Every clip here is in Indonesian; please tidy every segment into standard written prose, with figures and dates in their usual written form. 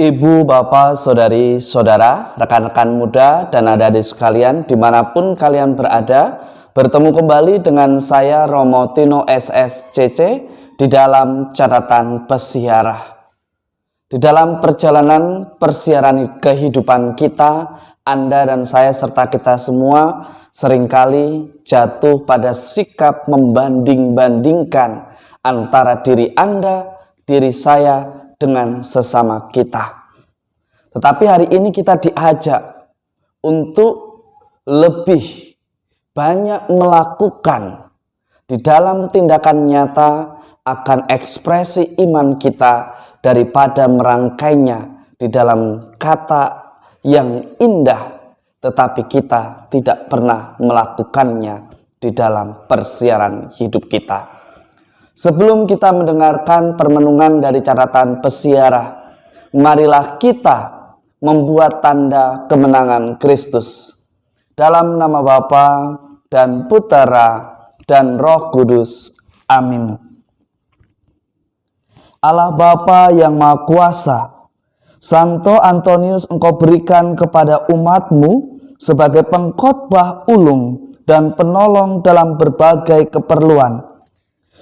Ibu, bapak, saudari, saudara, rekan-rekan muda, dan adik-adik sekalian, dimanapun kalian berada, bertemu kembali dengan saya Romo Tino SSCC di dalam catatan pesiarah. Di dalam perjalanan persiaran kehidupan kita, Anda dan saya serta kita semua seringkali jatuh pada sikap membanding-bandingkan antara diri Anda, diri saya, dengan sesama kita. Tetapi hari ini kita diajak untuk lebih banyak melakukan di dalam tindakan nyata akan ekspresi iman kita daripada merangkainya di dalam kata yang indah, tetapi kita tidak pernah melakukannya di dalam persiaran hidup kita. Sebelum kita mendengarkan permenungan dari catatan pesiarah, marilah kita membuat tanda kemenangan Kristus. Dalam nama Bapa dan Putera dan Roh Kudus. Amin. Allah Bapa yang Maha Kuasa, Santo Antonius Engkau berikan kepada umat-Mu sebagai pengkhotbah ulung dan penolong dalam berbagai keperluan.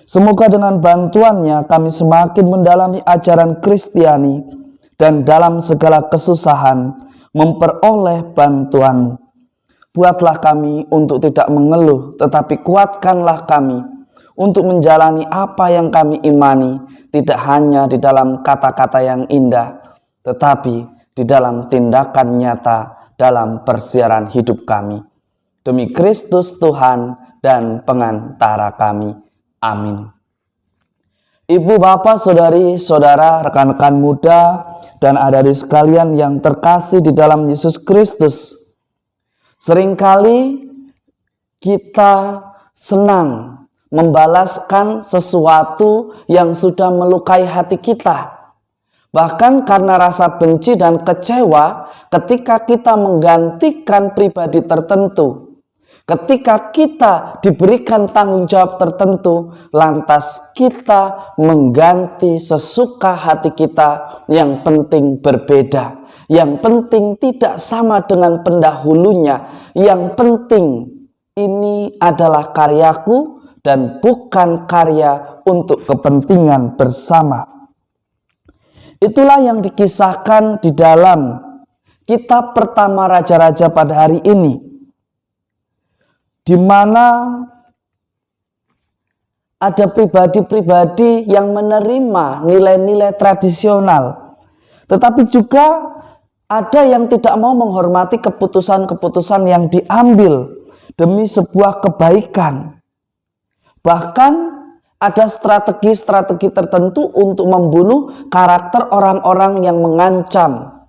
Semoga dengan bantuannya kami semakin mendalami ajaran Kristiani dan dalam segala kesusahan memperoleh bantuan-Mu. Buatlah kami untuk tidak mengeluh, tetapi kuatkanlah kami untuk menjalani apa yang kami imani, tidak hanya di dalam kata-kata yang indah, tetapi di dalam tindakan nyata dalam persiaran hidup kami. Demi Kristus Tuhan dan pengantara kami. Amin. Ibu, bapak, saudari, saudara, rekan-rekan muda, dan adik-adik sekalian yang terkasih di dalam Yesus Kristus. Seringkali kita senang membalaskan sesuatu yang sudah melukai hati kita. Bahkan karena rasa benci dan kecewa ketika kita menggantikan pribadi tertentu. Ketika kita diberikan tanggung jawab tertentu, lantas kita mengganti sesuka hati kita, yang penting berbeda, yang penting tidak sama dengan pendahulunya, yang penting ini adalah karyaku dan bukan karya untuk kepentingan bersama. Itulah yang dikisahkan di dalam kitab pertama Raja-Raja pada hari ini, di mana ada pribadi-pribadi yang menerima nilai-nilai tradisional, tetapi juga ada yang tidak mau menghormati keputusan-keputusan yang diambil demi sebuah kebaikan. Bahkan ada strategi-strategi tertentu untuk membunuh karakter orang-orang yang mengancam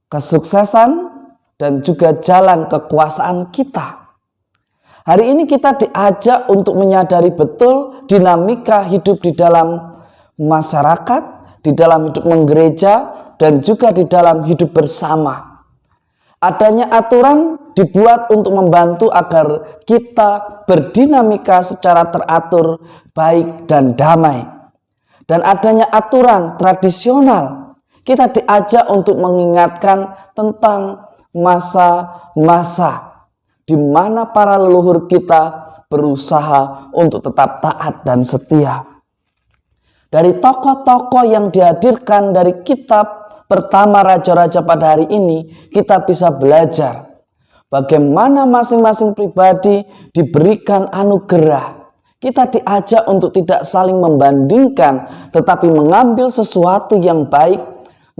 kesuksesan dan juga jalan kekuasaan kita. Hari ini kita diajak untuk menyadari betul dinamika hidup di dalam masyarakat, di dalam hidup menggereja, dan juga di dalam hidup bersama. Adanya aturan dibuat untuk membantu agar kita berdinamika secara teratur, baik dan damai. Dan adanya aturan tradisional, kita diajak untuk mengingatkan tentang masa-masa di mana para leluhur kita berusaha untuk tetap taat dan setia. Dari tokoh-tokoh yang dihadirkan dari kitab pertama Raja-Raja pada hari ini, kita bisa belajar bagaimana masing-masing pribadi diberikan anugerah. Kita diajak untuk tidak saling membandingkan, tetapi mengambil sesuatu yang baik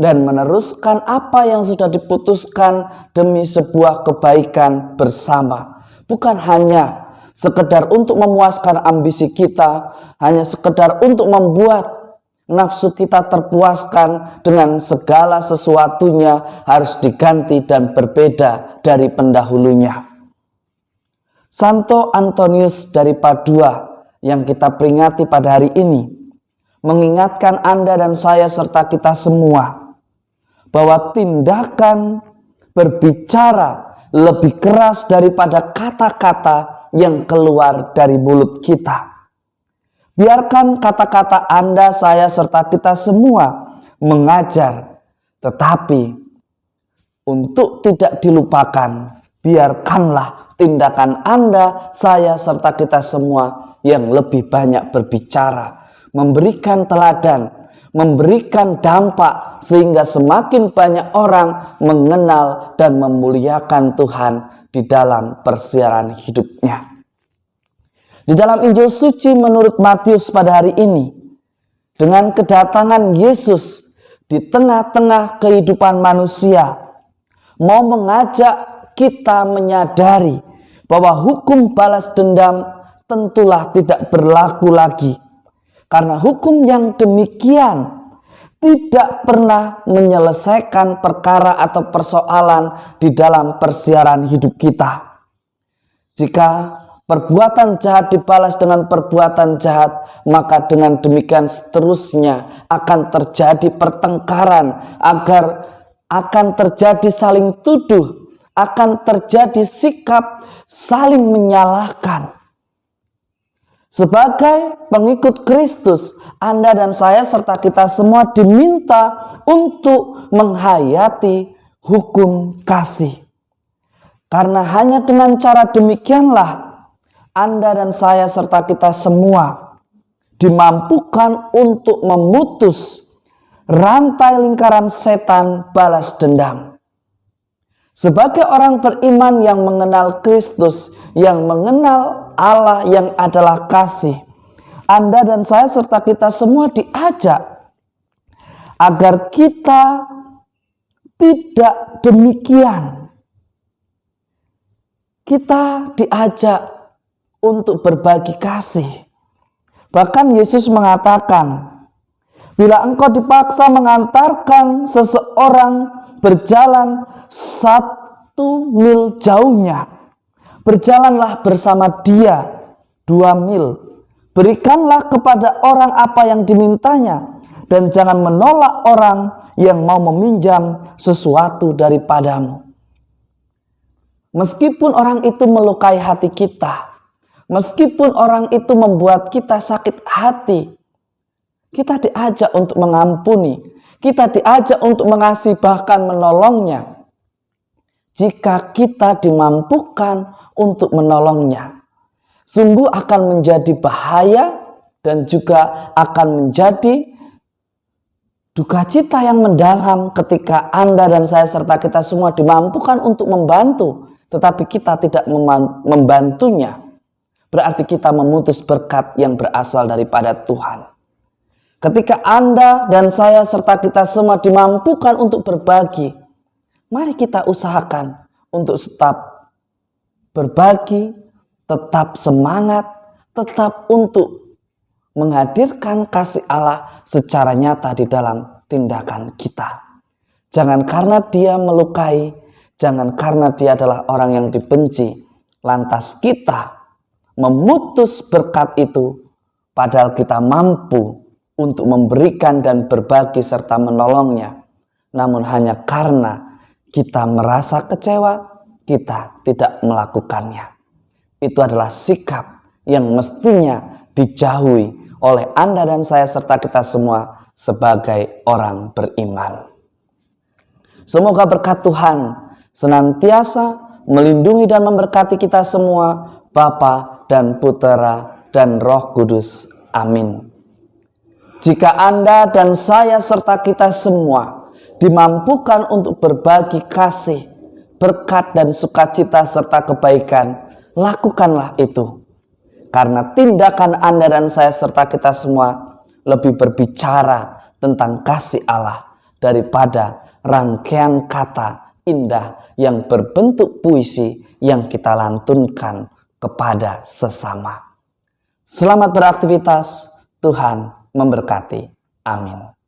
dan meneruskan apa yang sudah diputuskan demi sebuah kebaikan bersama. Bukan hanya sekedar untuk memuaskan ambisi kita, hanya sekedar untuk membuat nafsu kita terpuaskan dengan segala sesuatunya harus diganti dan berbeda dari pendahulunya. Santo Antonius dari Padua yang kita peringati pada hari ini mengingatkan Anda dan saya serta kita semua bahwa tindakan berbicara lebih keras daripada kata-kata yang keluar dari mulut kita. Biarkan kata-kata Anda, saya, serta kita semua mengajar. Tetapi untuk tidak dilupakan, biarkanlah tindakan Anda, saya, serta kita semua yang lebih banyak berbicara, memberikan teladan, memberikan dampak, sehingga semakin banyak orang mengenal dan memuliakan Tuhan di dalam persiaran hidupnya. Di dalam Injil suci menurut Matius pada hari ini, dengan kedatangan Yesus di tengah-tengah kehidupan manusia, mau mengajak kita menyadari bahwa hukum balas dendam tentulah tidak berlaku lagi. Karena hukum yang demikian tidak pernah menyelesaikan perkara atau persoalan di dalam persiaran hidup kita. Jika perbuatan jahat dibalas dengan perbuatan jahat, maka dengan demikian seterusnya akan terjadi pertengkaran, akan terjadi saling tuduh, akan terjadi sikap saling menyalahkan. Sebagai pengikut Kristus, Anda dan saya serta kita semua diminta untuk menghayati hukum kasih. Karena hanya dengan cara demikianlah Anda dan saya serta kita semua dimampukan untuk memutus rantai lingkaran setan balas dendam. Sebagai orang beriman yang mengenal Kristus, yang mengenal Allah yang adalah kasih, Anda dan saya serta kita semua diajak agar kita tidak demikian. Kita diajak untuk berbagi kasih. Bahkan Yesus mengatakan, bila engkau dipaksa mengantarkan seseorang berjalan 1 mil jauhnya, berjalanlah bersama dia 2 mil. Berikanlah kepada orang apa yang dimintanya, dan jangan menolak orang yang mau meminjam sesuatu daripadamu. Meskipun orang itu melukai hati kita, meskipun orang itu membuat kita sakit hati, kita diajak untuk mengampuni, kita diajak untuk mengasihi, bahkan menolongnya. Jika kita dimampukan untuk menolongnya, sungguh akan menjadi bahaya dan juga akan menjadi duka cita yang mendalam ketika Anda dan saya serta kita semua dimampukan untuk membantu, tetapi kita tidak membantunya. Berarti kita memutus berkat yang berasal daripada Tuhan. Ketika Anda dan saya serta kita semua dimampukan untuk berbagi, mari kita usahakan untuk tetap berbagi, tetap semangat, tetap untuk menghadirkan kasih Allah secara nyata di dalam tindakan kita. Jangan karena dia melukai, jangan karena dia adalah orang yang dibenci, lantas kita memutus berkat itu, padahal kita mampu untuk memberikan dan berbagi serta menolongnya. Namun hanya karena kita merasa kecewa, kita tidak melakukannya. Itu adalah sikap yang mestinya dijauhi oleh Anda dan saya serta kita semua sebagai orang beriman. Semoga berkat Tuhan senantiasa melindungi dan memberkati kita semua, Bapa dan Putera dan Roh Kudus. Amin. Jika Anda dan saya serta kita semua dimampukan untuk berbagi kasih, berkat dan sukacita serta kebaikan, lakukanlah itu. Karena tindakan Anda dan saya serta kita semua lebih berbicara tentang kasih Allah daripada rangkaian kata indah yang berbentuk puisi yang kita lantunkan kepada sesama. Selamat beraktivitas, Tuhan memberkati. Amin.